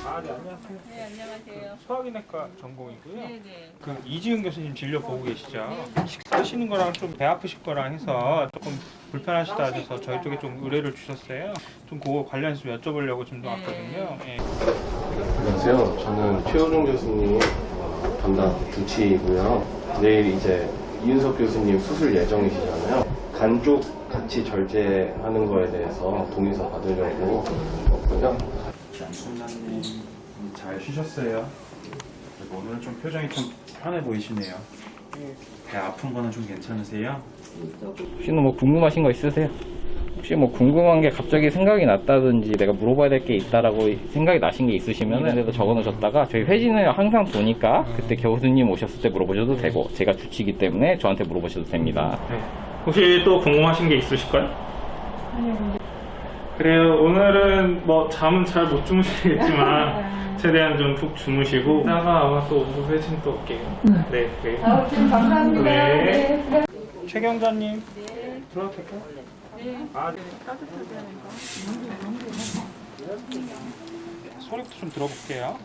네, 안녕하세요. 네, 안녕하세요. 소화기내과 전공이고요. 네네. 그 이지은 교수님 진료 보고 계시죠? 식사하시는 거랑 좀 배 아프실 거랑 해서 조금 불편하시다 해서 저희 쪽에 좀 의뢰를 주셨어요. 좀 그거 관련해서 좀 여쭤보려고 좀 왔거든요. 예. 안녕하세요. 저는 최호중 교수님 담당 주치이고요. 내일 이제 이윤석 교수님 수술 예정이시잖아요. 간 쪽 같이 절제하는 거에 대해서 동의서 받으려고 왔고요. 원장님 잘 쉬셨어요? 그리고 오늘은 좀 표정이 좀 편해 보이시네요. 배 아픈 거는 좀 괜찮으세요? 혹시 뭐 궁금하신 거 있으세요? 혹시 뭐 궁금한 게 갑자기 생각이 났다든지 내가 물어봐야 될 게 있다라고 생각이 나신 게 있으시면 그래도 적어 놓으셨다가 저희 회진을 항상 보니까 그때 교수님 오셨을 때 물어보셔도 되고 제가 주치이기 때문에 저한테 물어보셔도 됩니다. 네. 혹시 또 궁금하신 게 있으실까요? 그래요. 오늘은 뭐 잠은 잘 못 주무시겠지만 최대한 좀 푹 주무시고 이따가 아마 또 오후 회진 또 올게요. 네. 네. 감사합니다. 네. 최 경자님 네. 들어도 될까요? 네. 아, 네. 따뜻하게 하니까. 소리부터 좀 들어볼게요.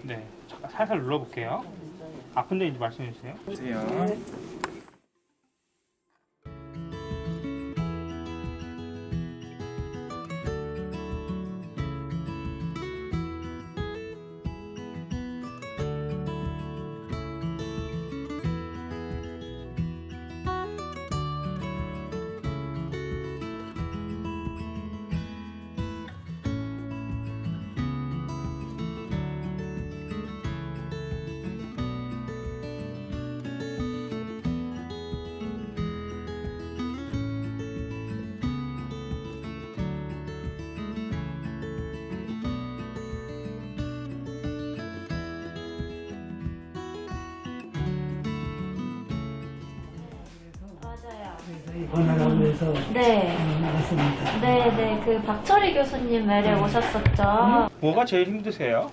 네. 잠깐 살살 눌러볼게요. 아픈 데인지 말씀해 주세요. 보세요. 맞아요. 입원하라고 해서 네. 나갔습니다. 네네. 그 박철희 교수님 매래 오셨었죠. 뭐가 제일 힘드세요?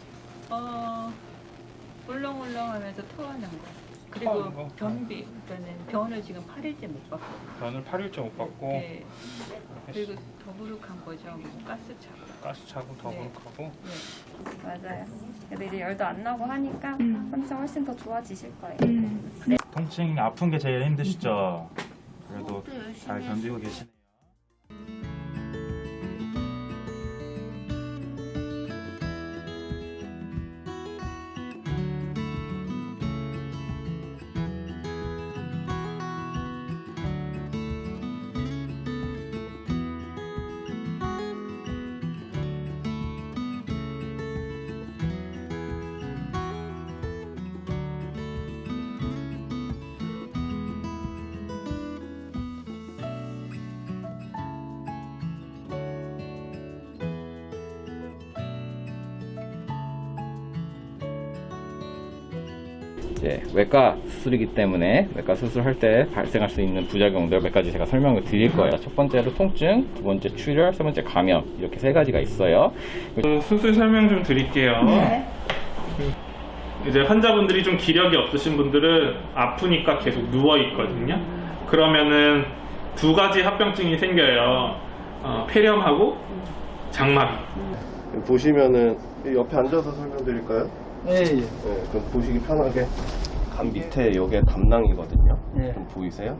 울렁울렁하면서 토하는 거. 토하는 그리고 거? 변비. 그러니까는 변을 지금 8일째 못 받고. 변을 8일째 못 받고 네. 그리고 더부룩한 거죠. 뭐 가스 차고. 가스 차고 더부룩하고 네. 맞아요. 그래도 이제 열도 안 나고 하니까 컨디션 훨씬 더 좋아지실 거예요. 통증 아픈 게 제일 힘드시죠? 그래도 잘 견디고 계시네요. 이제 외과 수술이기 때문에 외과 수술할 때 발생할 수 있는 부작용들 몇 가지 제가 설명을 드릴 거예요. 첫 번째로 통증, 두 번째 출혈, 세 번째 감염 이렇게 세 가지가 있어요. 수술 설명 좀 드릴게요. 이제 환자분들이 좀 기력이 없으신 분들은 아프니까 계속 누워 있거든요. 그러면은 두 가지 합병증이 생겨요. 폐렴하고 장마비. 보시면은 옆에 앉아서 설명드릴까요? 예, 예. 네, 그럼 보시기 편하게 간 밑에 여기에 담낭이거든요. 예. 좀 보이세요?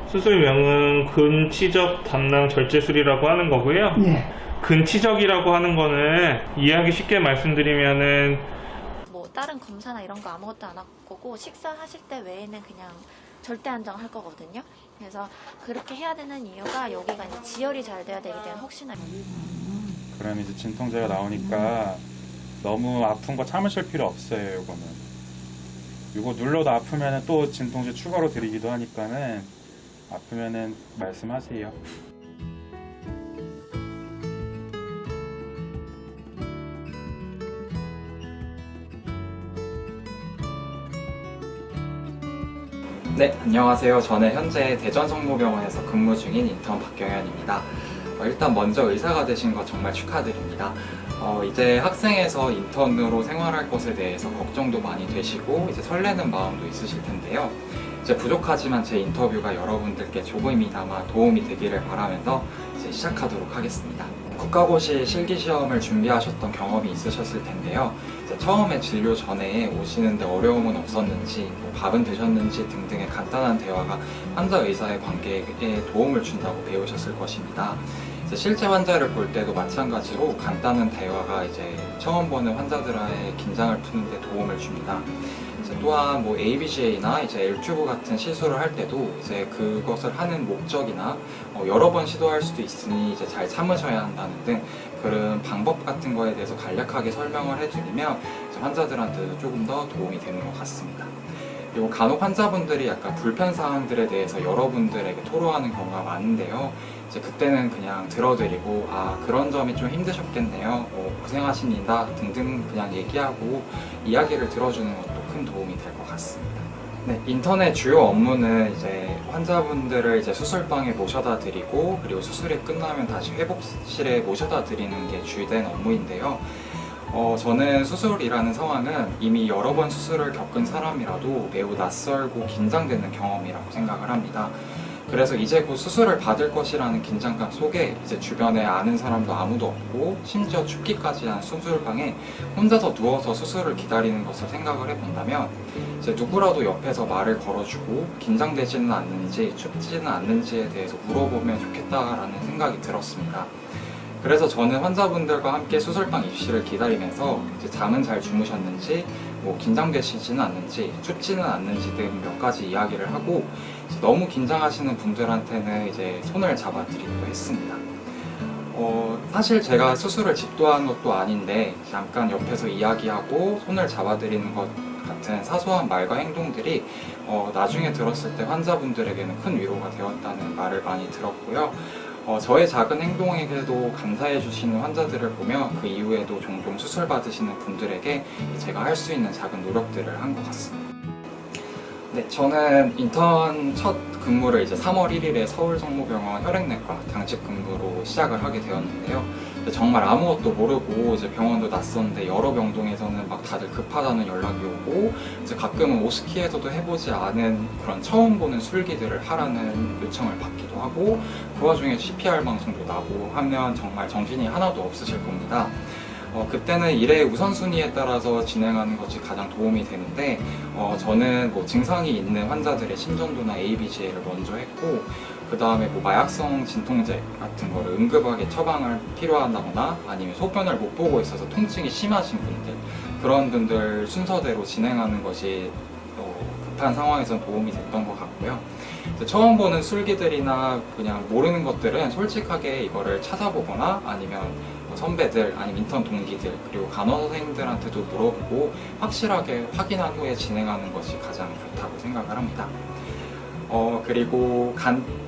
수술명은 근치적 담낭 절제술이라고 하는 거고요. 예. 근치적이라고 하는 거는 이해하기 쉽게 말씀드리면은 뭐 다른 검사나 이런 거 아무것도 안 할 거고 식사하실 때 외에는 그냥 절대 안정할 거거든요. 그래서 그렇게 해야 되는 이유가 여기가 이제 지혈이 잘 돼야 되기 때문에 혹시나 그럼 이제 진통제가 나오니까 너무 아픈 거 참으실 필요 없어요. 요거는 요거 눌러도 아프면은 또 진통제 추가로 드리기도 하니까는 아프면은 말씀하세요. 네, 안녕하세요. 저는 현재 대전성모병원에서 근무 중인 인턴 박경현입니다. 일단 먼저 의사가 되신 거 정말 축하드립니다. 이제 학생에서 인턴으로 생활할 것에 대해서 걱정도 많이 되시고 이제 설레는 마음도 있으실 텐데요. 이제 부족하지만 제 인터뷰가 여러분들께 조금이나마 도움이 되기를 바라면서 이제 시작하도록 하겠습니다. 국가고시 실기시험을 준비하셨던 경험이 있으셨을 텐데요. 이제 처음에 진료 전에 오시는데 어려움은 없었는지, 뭐 밥은 드셨는지 등등의 간단한 대화가 환자 의사의 관계에 도움을 준다고 배우셨을 것입니다. 이제 실제 환자를 볼 때도 마찬가지로 간단한 대화가 이제 처음 보는 환자들의 긴장을 푸는데 도움을 줍니다. 또한 뭐 ABGA나 이제 L튜브 같은 시술을 할 때도 이제 그것을 하는 목적이나 여러 번 시도할 수도 있으니 이제 잘 참으셔야 한다는 등 그런 방법 같은 거에 대해서 간략하게 설명을 해드리면 이제 환자들한테도 조금 더 도움이 되는 것 같습니다. 그리고 간혹 환자분들이 약간 불편 사항들에 대해서 여러분들에게 토로하는 경우가 많은데요. 이제 그때는 그냥 들어드리고 그런 점이 좀 힘드셨겠네요. 고생하십니다 등등 그냥 얘기하고 이야기를 들어주는 것도 큰 도움이 될 것 같습니다. 네, 인턴의 주요 업무는 이제 환자분들을 이제 수술방에 모셔다 드리고 그리고 수술이 끝나면 다시 회복실에 모셔다 드리는 게 주된 업무인데요. 저는 수술이라는 상황은 이미 여러 번 수술을 겪은 사람이라도 매우 낯설고 긴장되는 경험이라고 생각을 합니다. 그래서 이제 곧 수술을 받을 것이라는 긴장감 속에 이제 주변에 아는 사람도 아무도 없고 심지어 춥기까지 한 수술방에 혼자서 누워서 수술을 기다리는 것을 생각을 해본다면 이제 누구라도 옆에서 말을 걸어주고 긴장되지는 않는지 춥지는 않는지에 대해서 물어보면 좋겠다라는 생각이 들었습니다. 그래서 저는 환자분들과 함께 수술방 입실을 기다리면서 이제 잠은 잘 주무셨는지, 뭐 긴장되시지는 않는지, 춥지는 않는지 등 몇 가지 이야기를 하고 너무 긴장하시는 분들한테는 이제 손을 잡아드리기도 했습니다. 사실 제가 수술을 집도한 것도 아닌데 잠깐 옆에서 이야기하고 손을 잡아드리는 것 같은 사소한 말과 행동들이 나중에 들었을 때 환자분들에게는 큰 위로가 되었다는 말을 많이 들었고요. 저의 작은 행동에게도 감사해 주시는 환자들을 보며 그 이후에도 종종 수술 받으시는 분들에게 제가 할 수 있는 작은 노력들을 한 것 같습니다. 네, 저는 인턴 첫 근무를 이제 3월 1일에 서울성모병원 혈액내과 당직 근무로 시작을 하게 되었는데요. 정말 아무것도 모르고 이제 병원도 낯선데 여러 병동에서는 막 다들 급하다는 연락이 오고 이제 가끔은 오스키에서도 해보지 않은 그런 처음 보는 술기들을 하라는 요청을 받기도 하고 그 와중에 CPR 방송도 나고 하면 정말 정신이 하나도 없으실 겁니다. 그때는 일의 우선순위에 따라서 진행하는 것이 가장 도움이 되는데 저는 뭐 증상이 있는 환자들의 심전도나 ABGA를 먼저 했고 그 다음에 뭐 마약성 진통제 같은 거를 응급하게 처방을 필요하다거나 아니면 소변을 못 보고 있어서 통증이 심하신 분들 그런 분들 순서대로 진행하는 것이 급한 상황에서는 도움이 됐던 것 같고요. 처음 보는 술기들이나 그냥 모르는 것들은 솔직하게 이거를 찾아보거나 아니면 선배들 아니면 인턴 동기들 그리고 간호사 선생님들한테도 물어보고 확실하게 확인한 후에 진행하는 것이 가장 좋다고 생각을 합니다. 그리고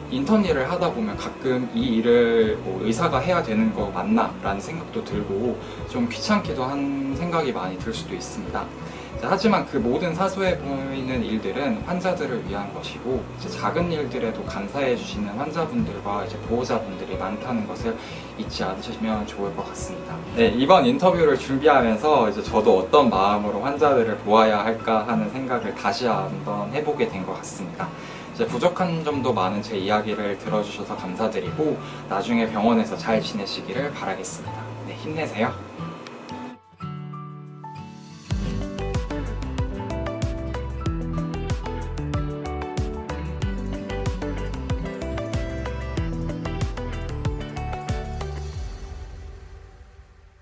인턴 일을 하다 보면 가끔 이 일을 뭐 의사가 해야 되는 거 맞나? 라는 생각도 들고 좀 귀찮기도 한 생각이 많이 들 수도 있습니다. 하지만 그 모든 사소해 보이는 일들은 환자들을 위한 것이고 이제 작은 일들에도 감사해 주시는 환자분들과 이제 보호자분들이 많다는 것을 잊지 않으시면 좋을 것 같습니다. 네, 이번 인터뷰를 준비하면서 이제 저도 어떤 마음으로 환자들을 보아야 할까 하는 생각을 다시 한번 해보게 된 것 같습니다. 이제 부족한 점도 많은 제 이야기를 들어주셔서 감사드리고 나중에 병원에서 잘 지내시기를 바라겠습니다. 네, 힘내세요.